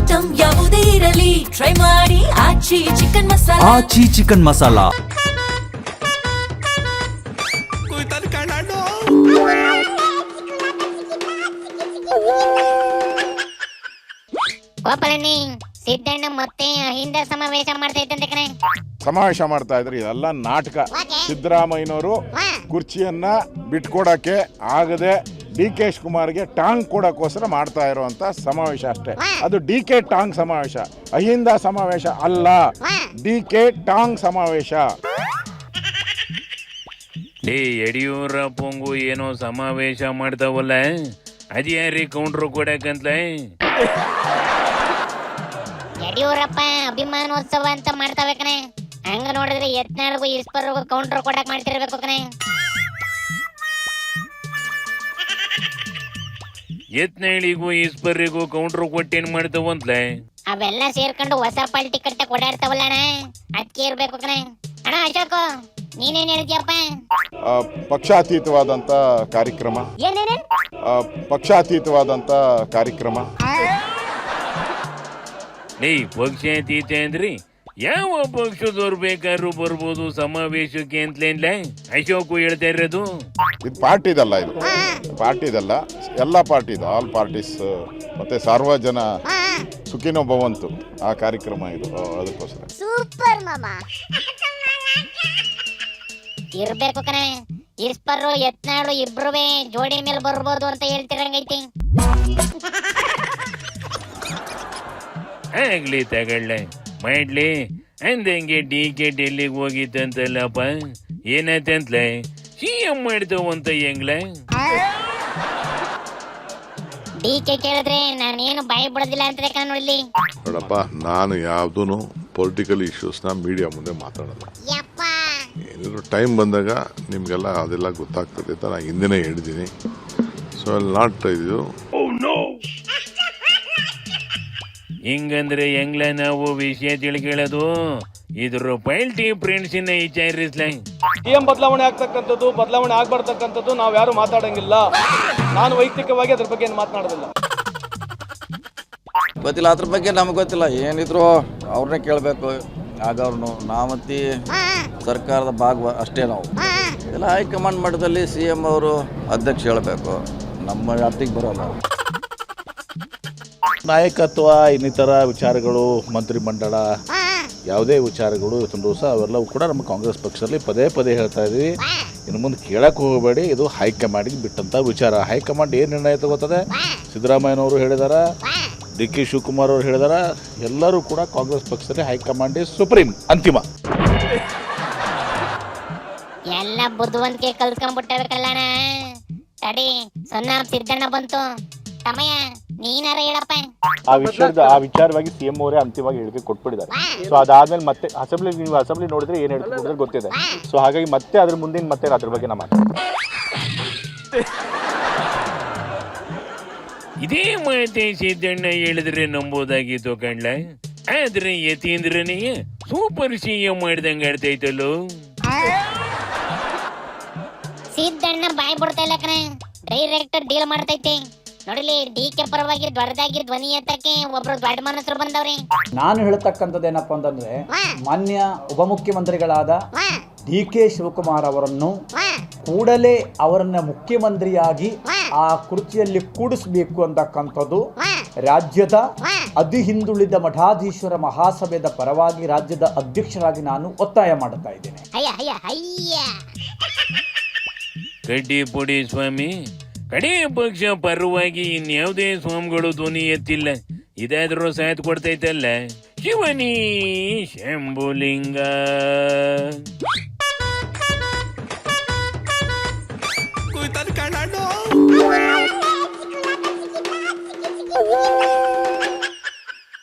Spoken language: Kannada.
ಐಟಂ ಯಾವುದೇ ಇರಲಿ ಟ್ರೈ ಮಾಡಿ ಆಚಿ ಚಿಕನ್ ಮಸಾಲಾ. ಆಚಿ ಚಿಕನ್ ಮಸಾಲಾ. ಗೋಪಾಲನಿ ಸಿದ್ದಣ್ಣ ಮತ್ತೆ ಅಹಿಂದ ಸಮಾವೇಶ ಮಾಡ್ತಾ ಇದ್ದಂತೆ ಕಣೆ. ಸಮಾವೇಶ ಮಾಡ್ತಾ ಇದ್ರು, ಇದೆಲ್ಲ ನಾಟಕ. ಸಿದ್ದರಾಮಯ್ಯನವರು ಕುರ್ಚಿಯನ್ನ ಬಿಟ್ಕೊಡಕ್ಕೆ ಆಗದೆ DK ಶಿವಕುಮಾರ್ಗೆ ಟಾಂಗ್ ಕೊಡಕ್ಕೋಸ್ಕರ ಮಾಡ್ತಾ ಇರುವಂತ ಸಮಾವೇಶ ಅಷ್ಟೇ. ಅದು DK ಟಾಂಗ್ ಸಮಾವೇಶ, ಅಹಿಂದ ಸಮಾವೇಶ ಅಲ್ಲ, DK ಟಾಂಗ್ ಸಮಾವೇಶ. ಯಡಿಯೂರಪ್ಪಂಗೂ ಏನೋ ಸಮಾವೇಶ ಮಾಡ್ತಾವಲ್ಲ, ಅದ್ಯಾರಿ ಕೌಂಟ್ರು ಕೊಡಕಂತ. ಯಡಿಯೂರಪ್ಪ ಅಭಿಮಾನೋತ್ಸವ ಅಂತ ಮಾಡ್ತಾವೆ ಕಣೆ. ಹಂಗ ನೋಡಿದ್ರೆ ಯತ್ನಾಳ್ಗೂ ಈಶ್ವರ್ಗೂ ಕೌಂಟರ್ ಕೊಡಕ್ ಮಾಡ್ತಿರ್ಬೇಕು ಕಣೆ. ಯತ್ನಾಳಿಗೂ ಈಶ್ವರಿಗೂ ಕೌಂಟ್ರು ಕೊಟ್ಟೇನ್ ಮಾಡ್ತಾವಂತ್ಲೆ. ಅವೆಲ್ಲ ಸೇರ್ಕೊಂಡು ಹೊಸ ಪಾರ್ಟಿ ಕಟ್ಟ ಓಡಾಡ್ತಾವಲ್ಲಣ್ಣ, ಅದಕ್ಕೆ ಇರ್ಬೇಕು ಕಣೆ. ಅಣ್ಣ ಅಶೋಕ್, ನೀನೇನ್ ಹೇಳ್ತೀಯಪ್ಪ? ಪಕ್ಷಾತೀತವಾದಂತ ಕಾರ್ಯಕ್ರಮ, ಪಕ್ಷಾತೀತವಾದಂತ ಕಾರ್ಯಕ್ರಮ. ಪಕ್ಷಾತೀತ ಅಂದ್ರಿ ಯಾವ ಪಕ್ಷದವ್ರು ಬೇಕಾದ್ರೂ ಬರ್ಬೋದು ಸಮಾವೇಶಕ್ಕೆ ಅಂತಲೇನ್ಲೆ ಅಶೋಕ್ ಹೇಳ್ತಾ ಇರೋದು. ಇದು ಪಾರ್ಟಿದಲ್ಲ, ಇದು ಪಾರ್ಟಿದಲ್ಲ, ಎಲ್ಲ ಪಾರ್ಟಿದು, ಆಲ್ ಪಾರ್ಟೀಸ್ ಮತ್ತೆ ಸಾರ್ವಜನ ಸುಖಿನೋ ಭವಂತು ಆ ಕಾರ್ಯಕ್ರಮ ಇದು. ಅದಕ್ಕೋಸ್ಕರ ಸೂಪರ್ ಮಾಮಾ ಇರ್ಬೇಕು ಕಣೆ. ಈಶ್ವರ್ರು ಯತ್ನಾಳು ಇಬ್ರುವೆ ಜೋಡಿ ಮೇಲೆ ಬರ್ಬೋದು ಅಂತ ಹೇಳ್ತಿರಂಗೈತಿ. ಆಗ್ಲಿ ತಗೊಳ್ಳೆ ಮಾಡ್ಲಿ. ಅಂದಂಗೆ DK ಡೆಲ್ಲಿಗೆ ಹೋಗಿತ್ತಂತಲ್ಲಪ್ಪ, ಏನಾಯ್ತಂತ್ಲೆ? CM ಮಾಡ್ತಾವಂತ ಹೆಂಗ್ಲ? DK ಕೇಳಿದ್ರೆ ನಾನೇನು ಬಾಯಿ ಬಿಡೋದಿಲ್ಲ ಅಂತ ಕಾಣುವಲ್ಲಿ. ನೋಡಪ್ಪ, ನಾನು ಯಾವ್ದೂ ಪೊಲಿಟಿಕಲ್ ಇಶ್ಯೂಸ್ನ ಮೀಡಿಯಾ ಮುಂದೆ ಮಾತಾಡಲ್ಲ. ಏನಾದ್ರು ಟೈಮ್ ಬಂದಾಗ ನಿಮ್ಗೆಲ್ಲ ಅದೆಲ್ಲ ಗೊತ್ತಾಗ್ತದೆ ಅಂತ ನಾನು ಹಿಂದೆನೇ ಹೇಳಿದ್ದೀನಿ. ಸೊ ಅಲ್ಲಿ ನಾಟ್ ಇದು. ಹಿಂಗಂದ್ರೆ ಹೆಂಗ್ಲ ನಾವು ವಿಷಯ ತಿಳ್ಕೊಳ್ಳೋದು? ಇದ್ರ ಪಲ್ಟಿ ಫ್ರೆಂಡ್ಸಿನ ವಿಚಾರಿಸ್ಲ. CM ಬದಲಾವಣೆ ಆಗ್ತಕ್ಕಂಥದ್ದು, ಬದಲಾವಣೆ ಆಗ್ಬಾರ್ದಕ್ಕಂಥದ್ದು ನಾವು ಯಾರು ಮಾತಾಡಂಗಿಲ್ಲ. ನಾನು ವೈಯಕ್ತಿಕವಾಗಿ ಅದ್ರ ಬಗ್ಗೆ ಏನು ಮಾತನಾಡೋದಿಲ್ಲ. ಗೊತ್ತಿಲ್ಲ, ಅದ್ರ ಬಗ್ಗೆ ನಮ್ಗೆ ಗೊತ್ತಿಲ್ಲ. ಏನಿದ್ರು ಅವ್ರನ್ನೇ ಕೇಳಬೇಕು. ಆಗವ್ರನ್ನು ನಾವಂತಿ ಸರ್ಕಾರದ ಭಾಗ ಅಷ್ಟೇ. ನಾವು ಎಲ್ಲ ಹೈಕಮಾಂಡ್ ಮಟ್ಟದಲ್ಲಿ CM ಅವರು ಅಧ್ಯಕ್ಷ ಹೇಳಬೇಕು, ನಮ್ಮ ವ್ಯಾಪ್ತಿಗೆ ಬರೋಲ್ಲ. ನಾಯಕತ್ವ, ಇನ್ನಿತರ ವಿಚಾರಗಳು, ಮಂತ್ರಿಮಂಡಲ, ಯಾವುದೇ ವಿಚಾರಗಳು ಇವತ್ತಿನ ದಿವಸ ಅವೆಲ್ಲವೂ ಕೂಡ ನಮ್ಮ ಕಾಂಗ್ರೆಸ್ ಪಕ್ಷದಲ್ಲಿ ಪದೇ ಪದೇ ಹೇಳ್ತಾ ಇದ್ದೀವಿ. ಇನ್ನು ಮುಂದೆ ಕೇಳಕ್ಕೆ ಹೋಗಬೇಡಿ, ಇದು ಹೈಕಮಾಂಡಿಗೆ ಬಿಟ್ಟಂಥ ವಿಚಾರ. ಹೈಕಮಾಂಡ್ ಏನು ನಿರ್ಣಯ ತಗೋತದೆ, ಸಿದ್ದರಾಮಯ್ಯನವರು ಹೇಳಿದಾರ, DK ಶಿವಕುಮಾರ್ ಅವರು ಹೇಳಿದಾರ, ಎಲ್ಲರೂ ಕೂಡ ಕಾಂಗ್ರೆಸ್ ಪಕ್ಷದಲ್ಲಿ ಹೈಕಮಾಂಡ್ ಸುಪ್ರೀಂ, ಅಂತಿಮ. ಎಲ್ಲ ಬುದ್ಧಿವಂತಿಕೆ ಕಲ್ತ್ಕೊಂಡ್ಬಿಟ್ಟಬೇಕಲ್ಲಣ್ಣ. ತಡಿ, ಸಿದ್ದಣ್ಣ ಬಂತು. ಸಮಯ ನೀನಾರ ಹೇಳಪ್ಪ. ಆ ವಿಚಾರವಾಗಿ CM ಅವರೇ ಅಂತಿಮವಾಗಿ ಹೇಳಿಕೆ ಕೊಟ್ಬಿಟ್ಟಿದ್ದಾರೆ. ಸೊ ಅದಾದ್ಮೇಲೆ ಮತ್ತೆ ಅಸೆಂಬ್ಲಿ ನೋಡಿದ್ರೆ ಏನ್ ಹೇಳ್ತಿದ್ರೆ ಗೊತ್ತಿದೆ. ಸೊ ಹಾಗಾಗಿ ಮತ್ತೆ ಅದ್ರ ಮುಂದಿನ ಮತ್ತೆ ಅದ್ರ ಬಗ್ಗೆ ನಮ್ಮ ಇದೇ ಮಾತೆ ಸಿದ್ದಣ್ಣ ಹೇಳಿದ್ರೆ ನಂಬೋದಾಗಿತ್ತು ಕಣ್ಲ. ಆದ್ರೆ ಯತೀಂದ್ರನೇ ಸೂಪರ್ CM ಮಾಡ್ದಂಗ ಆಡ್ತೈತಲ್ಲೋ. ಸಿದ್ದಣ್ಣ ಬಾಯ್ ಬಿಡ್ತಾ ಇಲ್ಲ ಕಣೆ, ಡೈರೆಕ್ಟ್ ಡೀಲ್ ಮಾಡ್ತೈತೆ. ನೋಡಿಲಿ, DK ಪರವಾಗಿ ದೊಡ್ಡದಾಗಿ ಧ್ವನಿ ಎತ್ತಕ್ಕೆ ಒಬ್ರು ದೊಡ್ಡ ಮನಸ್ಸರು ಬಂದವ್ರಿ. ನಾನು ಹೇಳ್ತಕ್ಕಂಥದ್ದು ಏನಪ್ಪಾ ಅಂತಂದ್ರೆ, ಮಾನ್ಯ ಉಪಮುಖ್ಯಮಂತ್ರಿಗಳಾದ DK ಶಿವಕುಮಾರ್ ಅವರನ್ನು ಕೂಡಲೇ ಅವರನ್ನ ಮುಖ್ಯಮಂತ್ರಿಯಾಗಿ ಆ ಕುರ್ಚಿಯಲ್ಲಿ ಕೂಡಿಸಬೇಕು ಅಂತಕ್ಕಂಥದ್ದು ರಾಜ್ಯದ ಅತಿ ಹಿಂದುಳಿದ ಮಠಾಧೀಶ್ವರ ಮಹಾಸಭೆಯ ಪರವಾಗಿ ರಾಜ್ಯದ ಅಧ್ಯಕ್ಷರಾಗಿ ನಾನು ಒತ್ತಾಯ ಮಾಡುತ್ತಾ ಇದ್ದೇನೆ. ಕಡ್ಡಿ ಪುಡಿ ಸ್ವಾಮಿ, ಕಡೆ ಪಕ್ಷ ಪರವಾಗಿ ಇನ್ಯಾವುದೇ ಸ್ವಾಮಿಗಳು ಧ್ವನಿ ಎತ್ತಿಲ್ಲ. ಇದಾದ್ರೂ ಸಾಥ್ ಕೊಡ್ತೈತಲ್ಲ ಶಿವನಿ ಶಂಭುಲಿಂಗ.